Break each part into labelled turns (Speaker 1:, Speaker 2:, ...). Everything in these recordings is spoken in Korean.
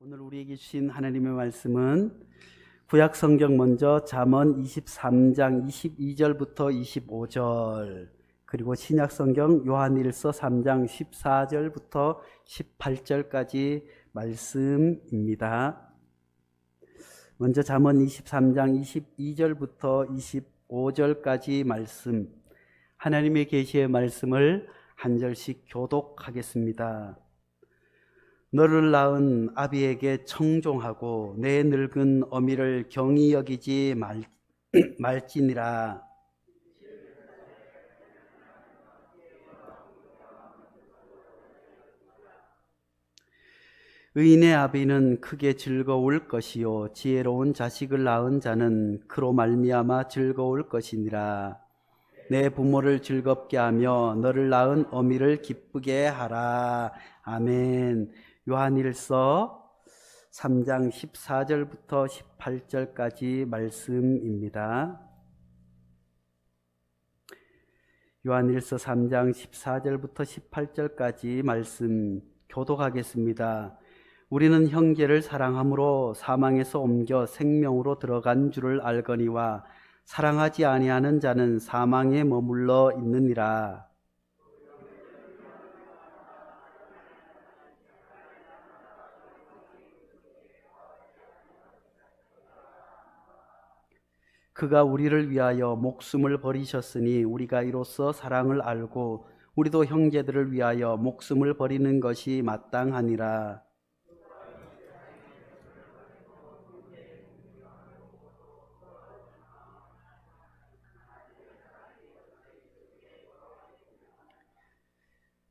Speaker 1: 오늘 우리에게 주신 하나님의 말씀은 구약 성경 먼저 잠언 23장 22절부터 25절, 그리고 신약 성경 요한일서 3장 14절부터 18절까지 말씀입니다. 먼저 잠언 23장 22절부터 25절까지 말씀, 하나님의 계시의 말씀을 한 절씩 교독하겠습니다. 너를 낳은 아비에게 청종하고 내 늙은 어미를 경히 여기지 말지니라. 의인의 아비는 크게 즐거울 것이요 지혜로운 자식을 낳은 자는 그로 말미암아 즐거울 것이니라. 내 부모를 즐겁게 하며 너를 낳은 어미를 기쁘게 하라. 아멘. 요한일서 3장 14절부터 18절까지 말씀입니다. 요한일서 3장 14절부터 18절까지 말씀 교독하겠습니다. 우리는 형제를 사랑함으로 사망에서 옮겨 생명으로 들어간 줄을 알거니와 사랑하지 아니하는 자는 사망에 머물러 있느니라. 그가 우리를 위하여 목숨을 버리셨으니 우리가 이로써 사랑을 알고 우리도 형제들을 위하여 목숨을 버리는 것이 마땅하니라.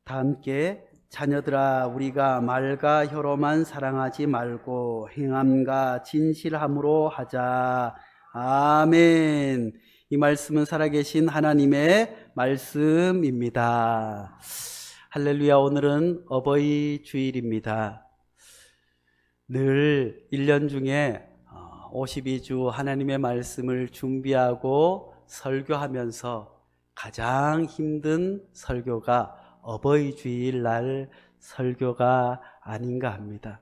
Speaker 1: 다 함께 자녀들아 우리가 말과 혀로만 사랑하지 말고 행함과 진실함으로 하자. 아멘. 이 말씀은 살아계신 하나님의 말씀입니다. 할렐루야. 오늘은 어버이 주일입니다. 늘 1년 중에 52주 하나님의 말씀을 준비하고 설교하면서 가장 힘든 설교가 어버이 주일날 설교가 아닌가 합니다.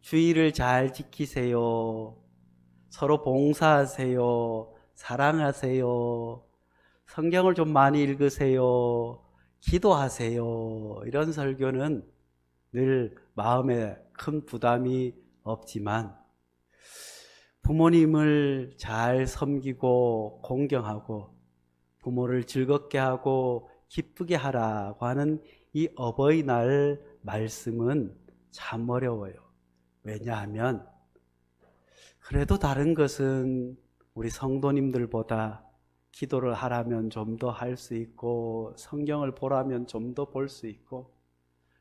Speaker 1: 주일을 잘 지키세요. 서로 봉사하세요. 사랑하세요. 성경을 좀 많이 읽으세요. 기도하세요. 이런 설교는 늘 마음에 큰 부담이 없지만 부모님을 잘 섬기고 공경하고 부모를 즐겁게 하고 기쁘게 하라고 하는 이 어버이날 말씀은 참 어려워요. 왜냐하면 그래도 다른 것은 우리 성도님들보다 기도를 하라면 좀 더 할 수 있고 성경을 보라면 좀 더 볼 수 있고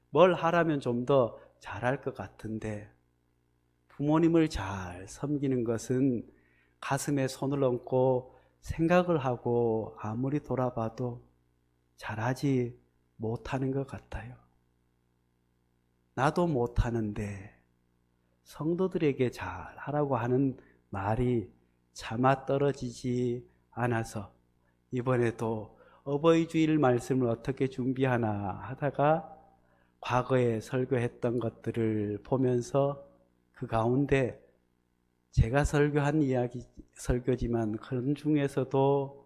Speaker 1: 뭘 하라면 좀 더 잘할 것 같은데 부모님을 잘 섬기는 것은 가슴에 손을 얹고 생각을 하고 아무리 돌아봐도 잘하지 못하는 것 같아요. 나도 못하는데 성도들에게 잘하라고 하는 말이 차마 떨어지지 않아서 이번에도 어버이 주일 말씀을 어떻게 준비하나 하다가 과거에 설교했던 것들을 보면서 그 가운데 제가 설교한 설교지만 그런 중에서도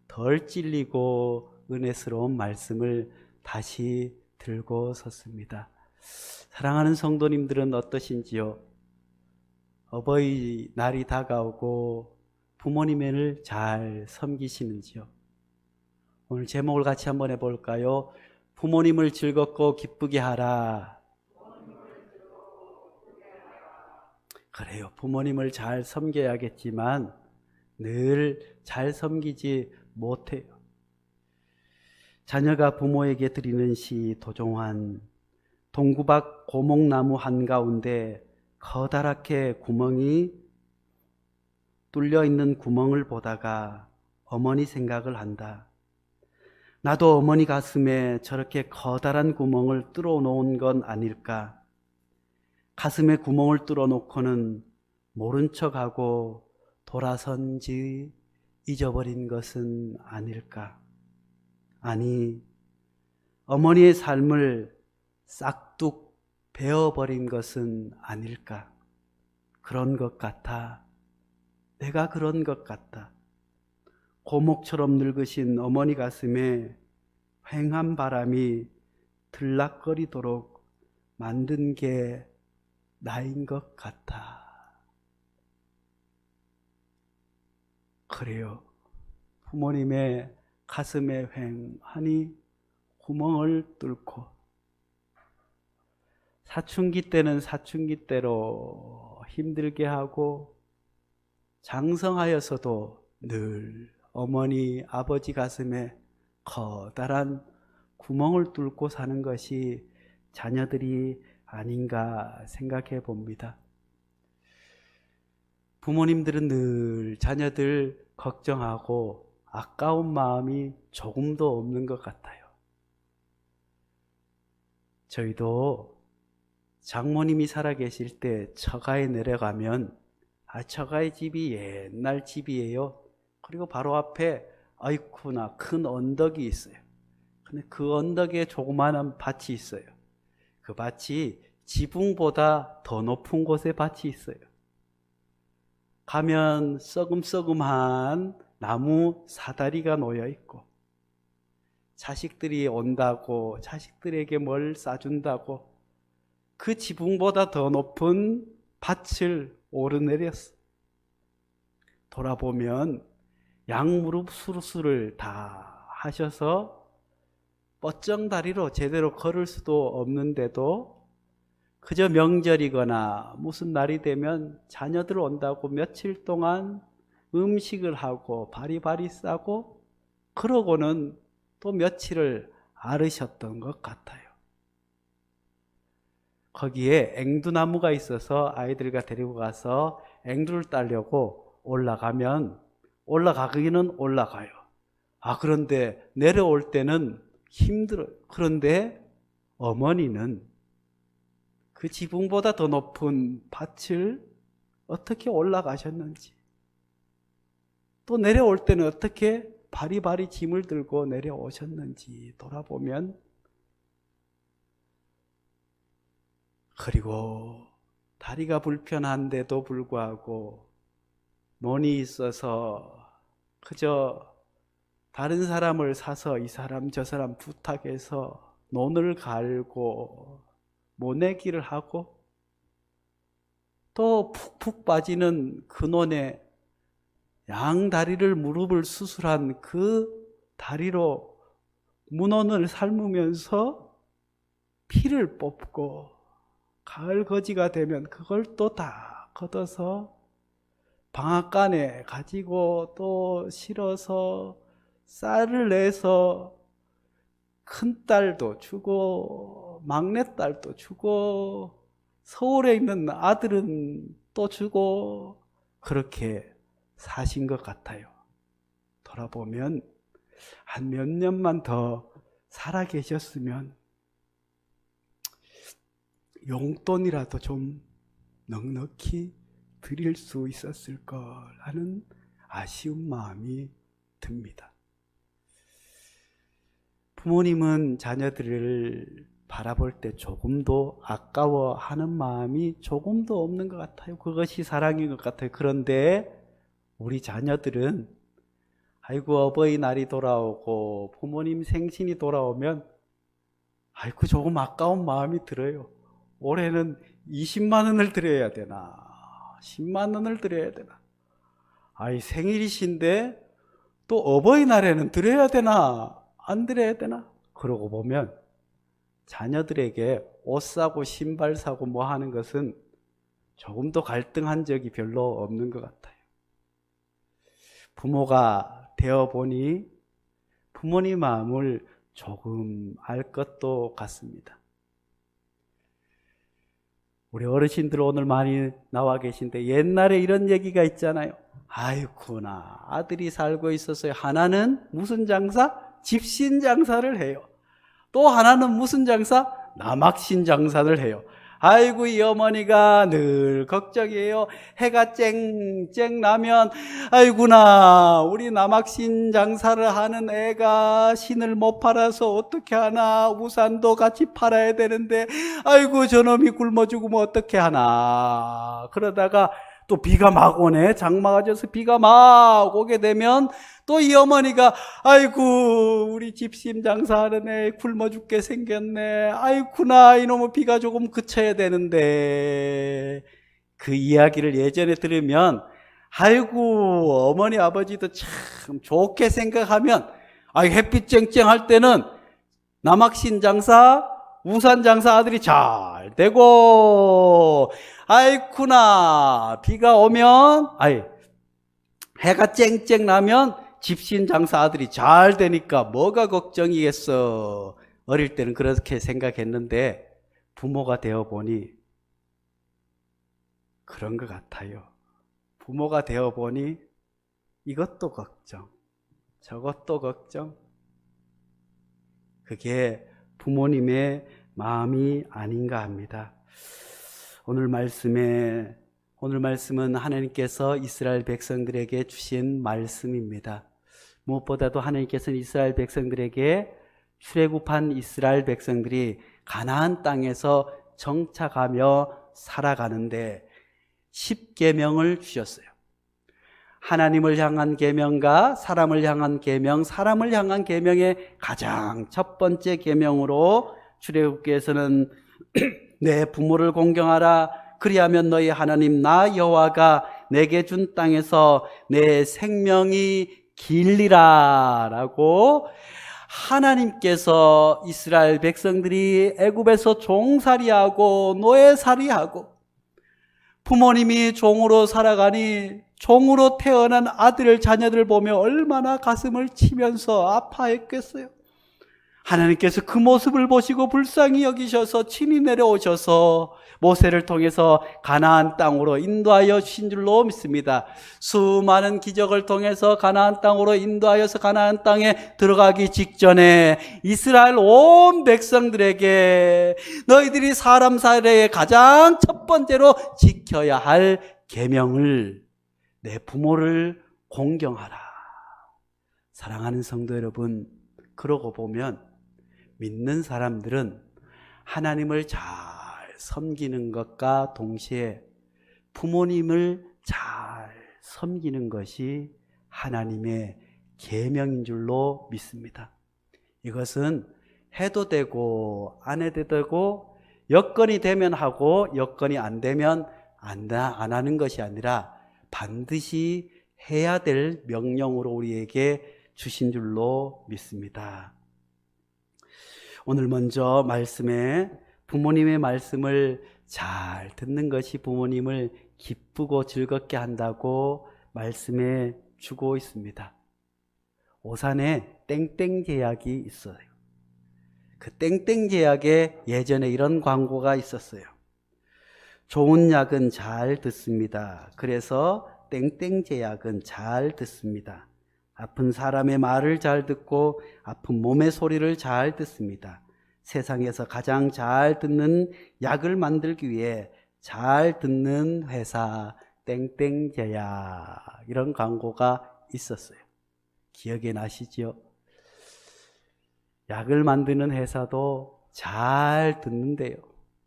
Speaker 1: 덜 찔리고 은혜스러운 말씀을 다시 들고 섰습니다. 사랑하는 성도님들은 어떠신지요? 어버이 날이 다가오고 부모님을 잘 섬기시는지요? 오늘 제목을 같이 한번 해볼까요? 부모님을 즐겁고 기쁘게 하라. 그래요. 부모님을 잘 섬겨야겠지만 늘 잘 섬기지 못해요. 자녀가 부모에게 드리는 시 도종환. 동구박 고목나무 한가운데 커다랗게 구멍이 뚫려 있는 구멍을 보다가 어머니 생각을 한다. 나도 어머니 가슴에 저렇게 커다란 구멍을 뚫어 놓은 건 아닐까? 가슴에 구멍을 뚫어 놓고는 모른 척하고 돌아선지 잊어버린 것은 아닐까? 아니, 어머니의 삶을 싹둑 베어버린 것은 아닐까? 그런 것 같아. 내가 그런 것 같다. 고목처럼 늙으신 어머니 가슴에 휑한 바람이 들락거리도록 만든 게 나인 것 같아. 그래요. 부모님의 가슴에 휑하니 구멍을 뚫고 사춘기 때는 사춘기 때로 힘들게 하고 장성하여서도 늘 어머니, 아버지 가슴에 커다란 구멍을 뚫고 사는 것이 자녀들이 아닌가 생각해 봅니다. 부모님들은 늘 자녀들 걱정하고 아까운 마음이 조금도 없는 것 같아요. 저희도 장모님이 살아계실 때 처가에 내려가면 처가의 집이 옛날 집이에요. 그리고 바로 앞에 아이쿠나 큰 언덕이 있어요. 근데 그 언덕에 조그마한 밭이 있어요. 그 밭이 지붕보다 더 높은 곳에 밭이 있어요. 가면 썩음썩음한 나무 사다리가 놓여 있고 자식들이 온다고 자식들에게 뭘 싸준다고 그 지붕보다 더 높은 밭을 오르내렸어. 돌아보면 양무릎 수술을 다 하셔서 뻗정다리로 제대로 걸을 수도 없는데도 그저 명절이거나 무슨 날이 되면 자녀들 온다고 며칠 동안 음식을 하고 바리바리 싸고 그러고는 또 며칠을 앓으셨던 것 같아요. 거기에 앵두나무가 있어서 아이들과 데리고 가서 앵두를 따려고 올라가면 올라가기는 올라가요. 그런데 내려올 때는 힘들어요. 그런데 어머니는 그 지붕보다 더 높은 밭을 어떻게 올라가셨는지 또 내려올 때는 어떻게 바리바리 짐을 들고 내려오셨는지 돌아보면 그리고 다리가 불편한데도 불구하고 논이 있어서 그저 다른 사람을 사서 이 사람 저 사람 부탁해서 논을 갈고 모내기를 하고 또 푹푹 빠지는 그 논에 양다리를 무릎을 수술한 그 다리로 문헌을 삶으면서 피를 뽑고 가을 거지가 되면 그걸 또 다 걷어서 방앗간에 가지고 또 실어서 쌀을 내서 큰딸도 주고 막내딸도 주고 서울에 있는 아들은 또 주고 그렇게 사신 것 같아요. 돌아보면 한 몇 년만 더 살아 계셨으면 용돈이라도 좀 넉넉히 드릴 수 있었을 걸 하는 아쉬운 마음이 듭니다. 부모님은 자녀들을 바라볼 때 조금도 아까워하는 마음이 조금도 없는 것 같아요. 그것이 사랑인 것 같아요. 그런데 우리 자녀들은 아이고 어버이날이 돌아오고 부모님 생신이 돌아오면 아이고 조금 아까운 마음이 들어요. 올해는 20만 원을 드려야 되나 10만 원을 드려야 되나 생일이신데 또 어버이날에는 드려야 되나 안 드려야 되나 그러고 보면 자녀들에게 옷 사고 신발 사고 뭐 하는 것은 조금도 갈등한 적이 별로 없는 것 같아요. 부모가 되어보니 부모님 마음을 조금 알 것도 같습니다. 우리 어르신들 오늘 많이 나와 계신데 옛날에 이런 얘기가 있잖아요. 아이쿠나 아들이 살고 있었어요. 하나는 무슨 장사? 집신 장사를 해요. 또 하나는 무슨 장사? 남학신 장사를 해요. 아이고, 이 어머니가 늘 걱정이에요. 해가 쨍쨍 나면 아이구나, 우리 남학신 장사를 하는 애가 신을 못 팔아서 어떻게 하나, 우산도 같이 팔아야 되는데 아이고, 저놈이 굶어 죽으면 어떻게 하나. 그러다가 또 비가 막 오네. 장마가 져서 비가 막 오게 되면 또 이 어머니가 아이고, 우리 집심 장사하는 애 굶어 죽게 생겼네. 아이구나, 이놈의 비가 조금 그쳐야 되는데. 그 이야기를 예전에 들으면 아이고, 어머니 아버지도 참 좋게 생각하면, 햇빛 쨍쨍할 때는 남학신 장사, 우산 장사 아들이 잘 되고, 아이쿠나, 비가 오면, 해가 쨍쨍 나면 집신 장사 아들이 잘 되니까 뭐가 걱정이겠어. 어릴 때는 그렇게 생각했는데 부모가 되어 보니 그런 것 같아요. 부모가 되어 보니 이것도 걱정, 저것도 걱정. 그게 부모님의 마음이 아닌가 합니다. 오늘 말씀은 하나님께서 이스라엘 백성들에게 주신 말씀입니다. 무엇보다도 하나님께서는 이스라엘 백성들에게 출애굽한 이스라엘 백성들이 가나안 땅에서 정착하며 살아가는데 10계명을 주셨어요. 하나님을 향한 계명과 사람을 향한 계명, 사람을 향한 계명의 가장 첫 번째 계명으로 출애굽기에서는 내 부모를 공경하라. 그리하면 너희 하나님 나 여호와가 내게 준 땅에서 내 생명이 길리라 라고 하나님께서 이스라엘 백성들이 애굽에서 종살이하고 노예살이하고 부모님이 종으로 살아가니 종으로 태어난 아들 자녀들 보며 얼마나 가슴을 치면서 아파했겠어요. 하나님께서 그 모습을 보시고 불쌍히 여기셔서 친히 내려오셔서 모세를 통해서 가나안 땅으로 인도하여 주신 줄로 믿습니다. 수많은 기적을 통해서 가나안 땅으로 인도하여서 가나안 땅에 들어가기 직전에 이스라엘 온 백성들에게 너희들이 사람 사이에 가장 첫 번째로 지켜야 할 계명을 내 부모를 공경하라. 사랑하는 성도 여러분, 그러고 보면 믿는 사람들은 하나님을 잘 섬기는 것과 동시에 부모님을 잘 섬기는 것이 하나님의 계명인 줄로 믿습니다. 이것은 해도 되고 안 해도 되고 여건이 되면 하고 여건이 안 되면 안 하는 것이 아니라 반드시 해야 될 명령으로 우리에게 주신 줄로 믿습니다. 오늘 먼저 말씀에 부모님의 말씀을 잘 듣는 것이 부모님을 기쁘고 즐겁게 한다고 말씀해 주고 있습니다. 오산에 땡땡 제약이 있어요. 그 땡땡 제약에 예전에 이런 광고가 있었어요. 좋은 약은 잘 듣습니다. 그래서 땡땡 제약은 잘 듣습니다. 아픈 사람의 말을 잘 듣고 아픈 몸의 소리를 잘 듣습니다. 세상에서 가장 잘 듣는 약을 만들기 위해 잘 듣는 회사 땡땡제약, 이런 광고가 있었어요. 기억에 나시죠? 약을 만드는 회사도 잘 듣는데요.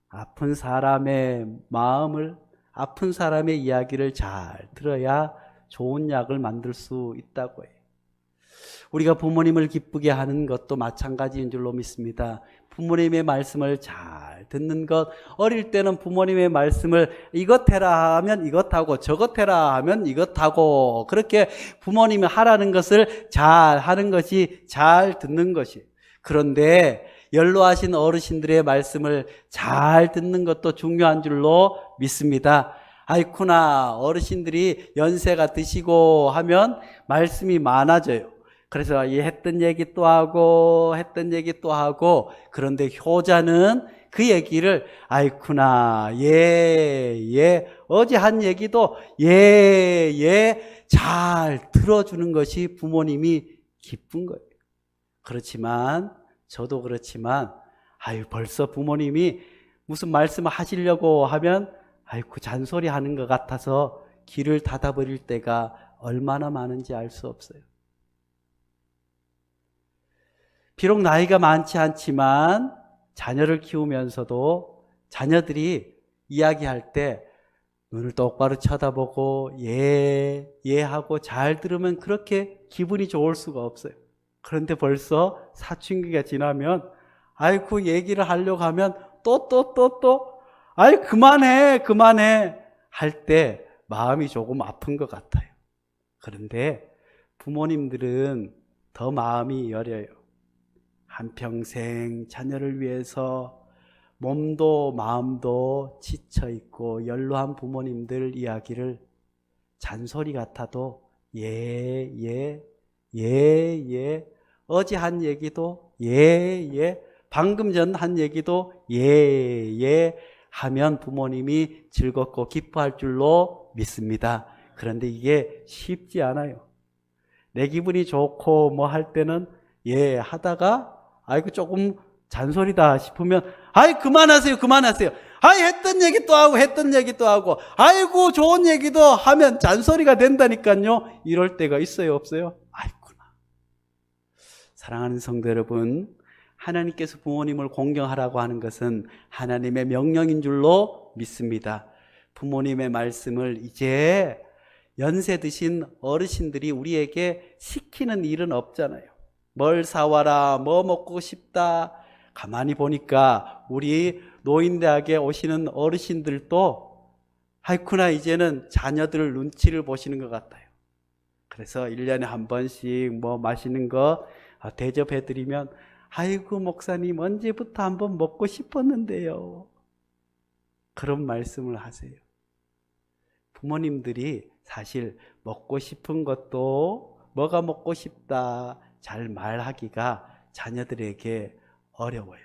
Speaker 1: 아픈 사람의 마음을, 아픈 사람의 이야기를 잘 들어야 좋은 약을 만들 수 있다고 해요. 우리가 부모님을 기쁘게 하는 것도 마찬가지인 줄로 믿습니다. 부모님의 말씀을 잘 듣는 것, 어릴 때는 부모님의 말씀을 이것 해라 하면 이것 하고 저것 해라 하면 이것 하고, 그렇게 부모님이 하라는 것을 잘 하는 것이 잘 듣는 것이. 그런데 연로하신 어르신들의 말씀을 잘 듣는 것도 중요한 줄로 믿습니다. 아이쿠나, 어르신들이 연세가 드시고 하면 말씀이 많아져요. 그래서 했던 얘기 또 하고 했던 얘기 또 하고, 그런데 효자는 그 얘기를 아이쿠나, 예, 어제 한 얘기도 예, 잘 들어주는 것이 부모님이 기쁜 거예요. 그렇지만 저도 그렇지만 벌써 부모님이 무슨 말씀을 하시려고 하면 아이고 잔소리 하는 것 같아서 귀를 닫아버릴 때가 얼마나 많은지 알 수 없어요. 비록 나이가 많지 않지만 자녀를 키우면서도 자녀들이 이야기할 때 눈을 똑바로 쳐다보고 예 하고 잘 들으면 그렇게 기분이 좋을 수가 없어요. 그런데 벌써 사춘기가 지나면 아이고 얘기를 하려고 하면 또 아이 그만해 할 때 마음이 조금 아픈 것 같아요. 그런데 부모님들은 더 마음이 여려요. 한평생 자녀를 위해서 몸도 마음도 지쳐있고 연로한 부모님들 이야기를 잔소리 같아도 예 어제 한 얘기도 예 방금 전 한 얘기도 예 하면 부모님이 즐겁고 기뻐할 줄로 믿습니다. 그런데 이게 쉽지 않아요. 내 기분이 좋고 뭐 할 때는 예 하다가 아이고 조금 잔소리다 싶으면 아이 그만하세요 아이 했던 얘기 또 하고 아이고 좋은 얘기도 하면 잔소리가 된다니까요. 이럴 때가 있어요 없어요? 아이구나. 사랑하는 성도 여러분, 하나님께서 부모님을 공경하라고 하는 것은 하나님의 명령인 줄로 믿습니다. 부모님의 말씀을 이제 연세 드신 어르신들이 우리에게 시키는 일은 없잖아요. 뭘 사와라, 뭐 먹고 싶다. 가만히 보니까 우리 노인대학에 오시는 어르신들도 하이쿠나 이제는 자녀들 눈치를 보시는 것 같아요. 그래서 1년에 한 번씩 뭐 맛있는 거 대접해드리면 아이고 목사님 언제부터 한번 먹고 싶었는데요. 그런 말씀을 하세요. 부모님들이 사실 먹고 싶은 것도 뭐가 먹고 싶다 잘 말하기가 자녀들에게 어려워요.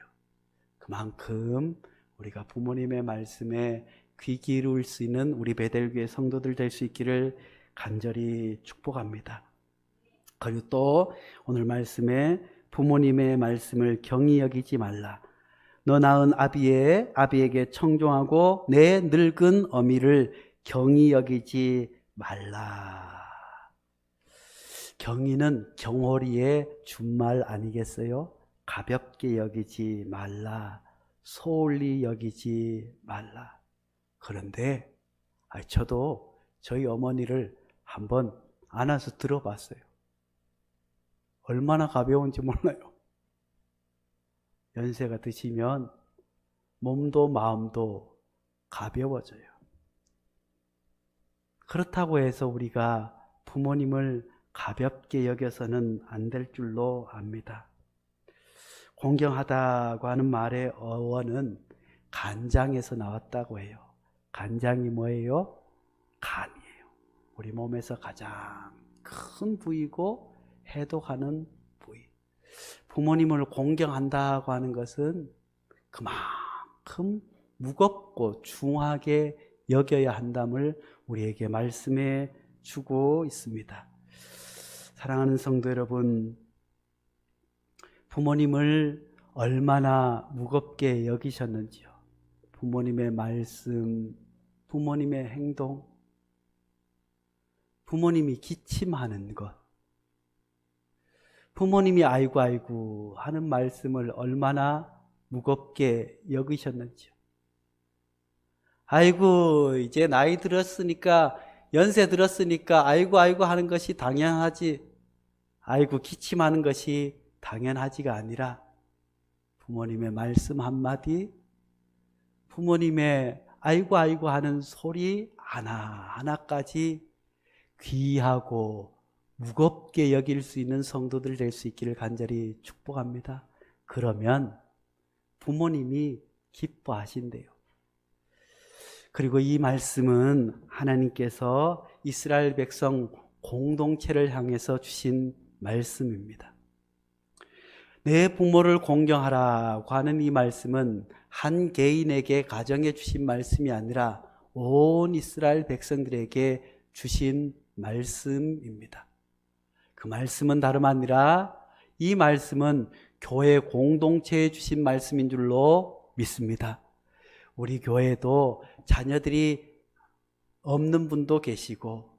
Speaker 1: 그만큼 우리가 부모님의 말씀에 귀 기울일 수 있는 우리 베델교회 성도들 될 수 있기를 간절히 축복합니다. 그리고 또 오늘 말씀에 부모님의 말씀을 경히 여기지 말라. 너 낳은 아비에게 청종하고 내 늙은 어미를 경히 여기지 말라. 경히는 경호리의 준말 아니겠어요? 가볍게 여기지 말라. 소홀히 여기지 말라. 그런데 저도 저희 어머니를 한번 안아서 들어봤어요. 얼마나 가벼운지 몰라요. 연세가 드시면 몸도 마음도 가벼워져요. 그렇다고 해서 우리가 부모님을 가볍게 여겨서는 안 될 줄로 압니다. 공경하다고 하는 말의 어원은 간장에서 나왔다고 해요. 간장이 뭐예요? 간이에요. 우리 몸에서 가장 큰 부위고 해독하는 부위. 부모님을 공경한다고 하는 것은 그만큼 무겁고 중하게 여겨야 한담을 우리에게 말씀해 주고 있습니다. 사랑하는 성도 여러분, 부모님을 얼마나 무겁게 여기셨는지요. 부모님의 말씀, 부모님의 행동, 부모님이 기침하는 것, 부모님이 아이고 하는 말씀을 얼마나 무겁게 여기셨는지요. 아이고 이제 나이 들었으니까 연세 들었으니까 아이고 하는 것이 당연하지, 아이고 기침하는 것이 당연하지가 아니라 부모님의 말씀 한마디, 부모님의 아이고 하는 소리 하나하나까지 귀하고 무겁게 여길 수 있는 성도들 될 수 있기를 간절히 축복합니다. 그러면 부모님이 기뻐하신대요. 그리고 이 말씀은 하나님께서 이스라엘 백성 공동체를 향해서 주신 말씀입니다. 내 부모를 공경하라고 하는 이 말씀은 한 개인에게 가정해 주신 말씀이 아니라 온 이스라엘 백성들에게 주신 말씀입니다. 그 말씀은 다름 아니라 이 말씀은 교회 공동체에 주신 말씀인 줄로 믿습니다. 우리 교회도 자녀들이 없는 분도 계시고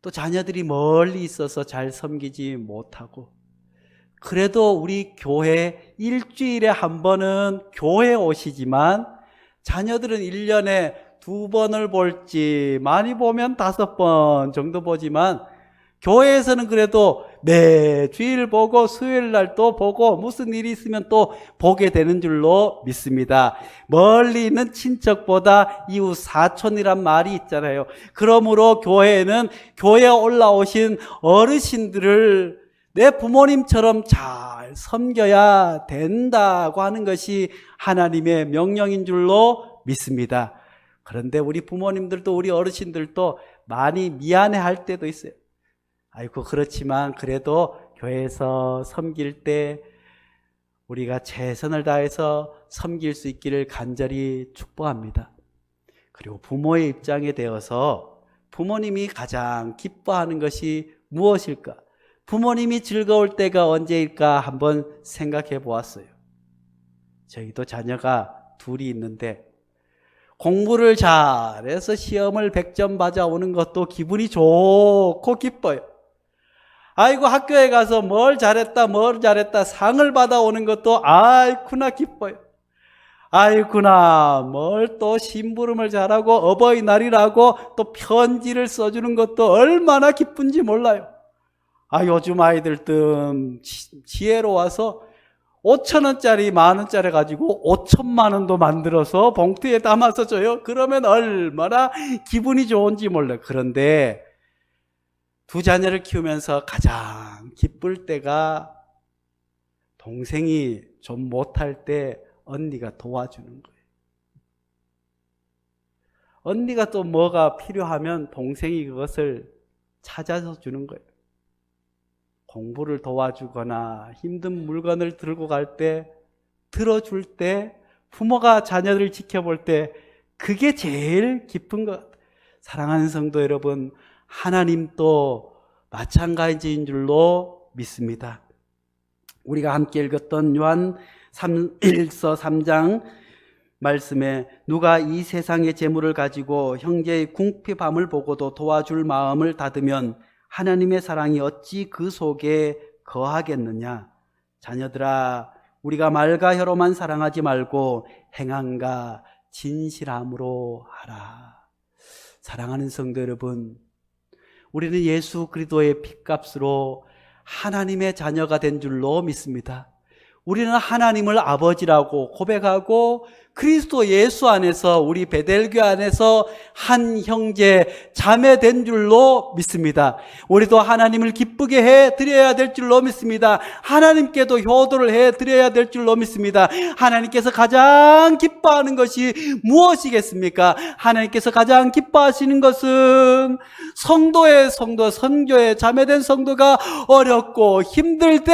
Speaker 1: 또 자녀들이 멀리 있어서 잘 섬기지 못하고, 그래도 우리 교회 일주일에 한 번은 교회 오시지만 자녀들은 1년에 2번을 볼지 많이 보면 5번 정도 보지만 교회에서는 그래도 매주일 보고 수요일 날 또 보고 무슨 일이 있으면 또 보게 되는 줄로 믿습니다. 멀리 있는 친척보다 이웃 사촌이란 말이 있잖아요. 그러므로 교회에는 교회에 올라오신 어르신들을 내 부모님처럼 잘 섬겨야 된다고 하는 것이 하나님의 명령인 줄로 믿습니다. 그런데 우리 부모님들도 우리 어르신들도 많이 미안해할 때도 있어요. 아이고, 그렇지만 그래도 교회에서 섬길 때 우리가 최선을 다해서 섬길 수 있기를 간절히 축복합니다. 그리고 부모의 입장에 대해서 부모님이 가장 기뻐하는 것이 무엇일까? 부모님이 즐거울 때가 언제일까 한번 생각해 보았어요. 저희도 자녀가 둘이 있는데 공부를 잘해서 시험을 100점 맞아오는 것도 기분이 좋고 기뻐요. 아이고, 학교에 가서 뭘 잘했다 상을 받아오는 것도 아이쿠나 기뻐요. 아이쿠나 뭘 또 심부름을 잘하고 어버이날이라고 또 편지를 써주는 것도 얼마나 기쁜지 몰라요. 요즘 아이들은 지혜로워서 5,000원짜리 10,000원짜리 가지고 5천만 원도 만들어서 봉투에 담아서 줘요. 그러면 얼마나 기분이 좋은지 몰라요. 그런데 두 자녀를 키우면서 가장 기쁠 때가 동생이 좀 못할 때 언니가 도와주는 거예요. 언니가 또 뭐가 필요하면 동생이 그것을 찾아서 주는 거예요. 공부를 도와주거나 힘든 물건을 들고 갈 때, 들어줄 때, 부모가 자녀들을 지켜볼 때 그게 제일 기쁜 것 같아요. 사랑하는 성도 여러분, 하나님도 마찬가지인 줄로 믿습니다. 우리가 함께 읽었던 요한 1서 3장 말씀에 누가 이 세상의 재물을 가지고 형제의 궁핍함을 보고도 도와줄 마음을 닫으면 하나님의 사랑이 어찌 그 속에 거하겠느냐. 자녀들아, 우리가 말과 혀로만 사랑하지 말고 행함과 진실함으로 하라. 사랑하는 성도 여러분, 우리는 예수 그리스도의 핏값으로 하나님의 자녀가 된 줄로 믿습니다. 우리는 하나님을 아버지라고 고백하고 그리스도 예수 안에서, 우리 베델교회 안에서 한 형제 자매 된 줄로 믿습니다. 우리도 하나님을 기쁘게 해 드려야 될 줄로 믿습니다. 하나님께도 효도를 해 드려야 될 줄로 믿습니다. 하나님께서 가장 기뻐하는 것이 무엇이겠습니까? 하나님께서 가장 기뻐하시는 것은 성도의 선교의 자매된 성도가 어렵고 힘들 때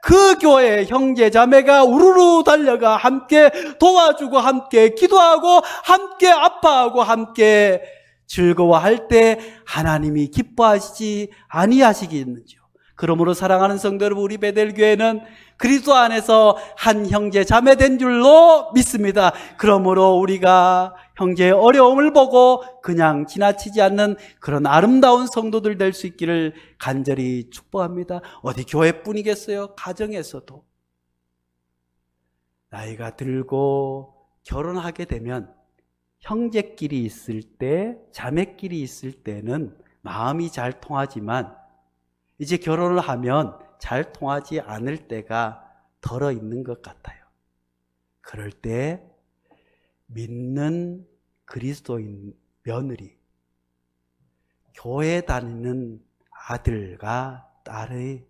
Speaker 1: 그 교회 형제 자매가 우르르 달려가 함께 도와주고 함께 기도하고 함께 아파하고 함께 즐거워할 때 하나님이 기뻐하시지 아니하시겠는지요. 그러므로 사랑하는 성도 여러분, 우리 베델교회는 그리스도 안에서 한 형제 자매 된 줄로 믿습니다. 그러므로 우리가 형제의 어려움을 보고 그냥 지나치지 않는 그런 아름다운 성도들 될 수 있기를 간절히 축복합니다. 어디 교회뿐이겠어요? 가정에서도 나이가 들고 결혼하게 되면 형제끼리 있을 때, 자매끼리 있을 때는 마음이 잘 통하지만 이제 결혼을 하면 잘 통하지 않을 때가 덜어 있는 것 같아요. 그럴 때 믿는 그리스도인 며느리, 교회 다니는 아들과 딸의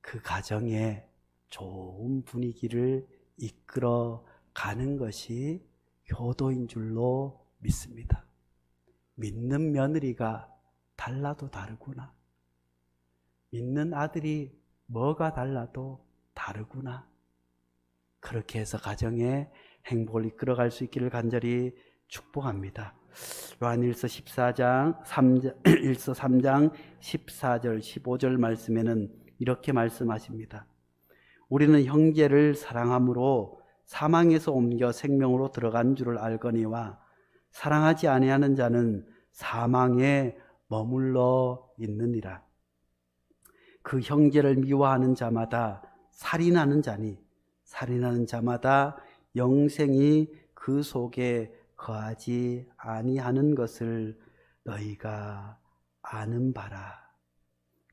Speaker 1: 그 가정에 좋은 분위기를 이끌어 가는 것이 효도인 줄로 믿습니다. 믿는 며느리가 달라도 다르구나. 믿는 아들이 뭐가 달라도 다르구나. 그렇게 해서 가정에 행복을 이끌어갈 수 있기를 간절히 축복합니다. 요한일서 3장 14절 15절 말씀에는 이렇게 말씀하십니다. 우리는 형제를 사랑함으로 사망에서 옮겨 생명으로 들어간 줄을 알거니와 사랑하지 아니하는 자는 사망에 머물러 있느니라. 그 형제를 미워하는 자마다 살인하는 자니 살인하는 자마다 영생이 그 속에 거하지 아니하는 것을 너희가 아는 바라.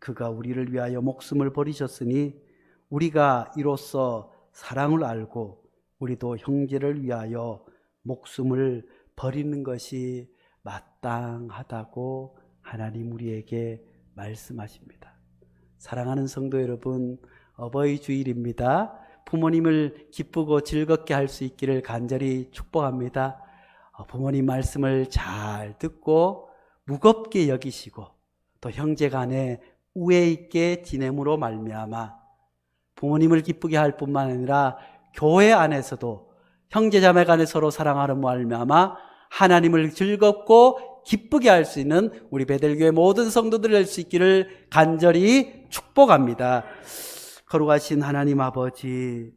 Speaker 1: 그가 우리를 위하여 목숨을 버리셨으니 우리가 이로써 사랑을 알고 우리도 형제를 위하여 목숨을 버리는 것이 마땅하다고 하나님 우리에게 말씀하십니다. 사랑하는 성도 여러분, 어버이 주일입니다. 부모님을 기쁘고 즐겁게 할 수 있기를 간절히 축복합니다. 부모님 말씀을 잘 듣고 무겁게 여기시고 또 형제간에 우애 있게 지냄으로 말미암아 부모님을 기쁘게 할 뿐만 아니라 교회 안에서도 형제자매 간에 서로 사랑하는 말미암아 하나님을 즐겁고 기쁘게 할 수 있는 우리 베델교회 모든 성도들 될 수 있기를 간절히 축복합니다. 거룩하신 하나님 아버지,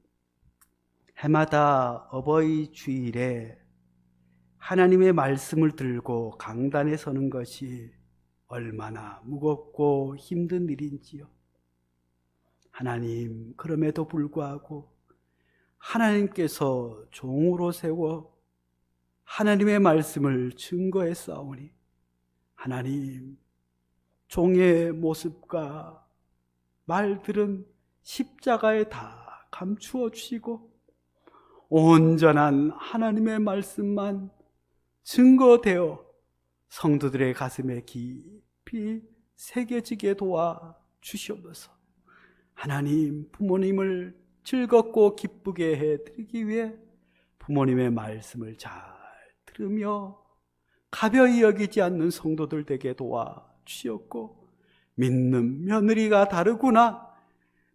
Speaker 1: 해마다 어버이 주일에 하나님의 말씀을 들고 강단에 서는 것이 얼마나 무겁고 힘든 일인지요. 하나님, 그럼에도 불구하고 하나님께서 종으로 세워 하나님의 말씀을 증거해 싸우니 하나님, 종의 모습과 말들은 십자가에 다 감추어 주시고 온전한 하나님의 말씀만 증거되어 성도들의 가슴에 깊이 새겨지게 도와 주시옵소서. 하나님, 부모님을 즐겁고 기쁘게 해드리기 위해 부모님의 말씀을 잘 들으며 가벼이 여기지 않는 성도들 되게 도와 주시옵고, 믿는 며느리가 다르구나,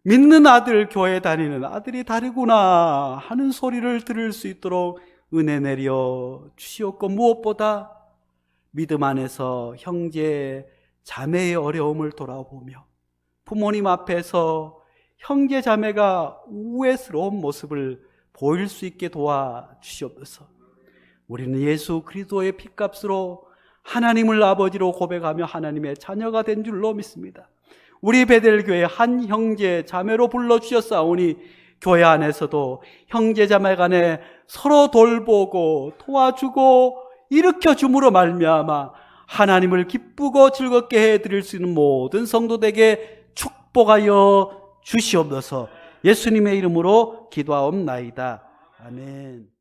Speaker 1: 믿는 아들, 교회 다니는 아들이 다르구나 하는 소리를 들을 수 있도록 은혜 내려 주시옵고, 무엇보다 믿음 안에서 형제 자매의 어려움을 돌아보며 부모님 앞에서 형제 자매가 우애스러운 모습을 보일 수 있게 도와 주시옵소서. 우리는 예수 그리스도의 핏값으로 하나님을 아버지로 고백하며 하나님의 자녀가 된 줄로 믿습니다. 우리 베델교회 한 형제 자매로 불러주셨사오니 교회 안에서도 형제 자매 간에 서로 돌보고 도와주고 일으켜 줌으로 말미암아 하나님을 기쁘고 즐겁게 해드릴 수 있는 모든 성도들에게 축복하여 주시옵소서. 예수님의 이름으로 기도하옵나이다. 아멘.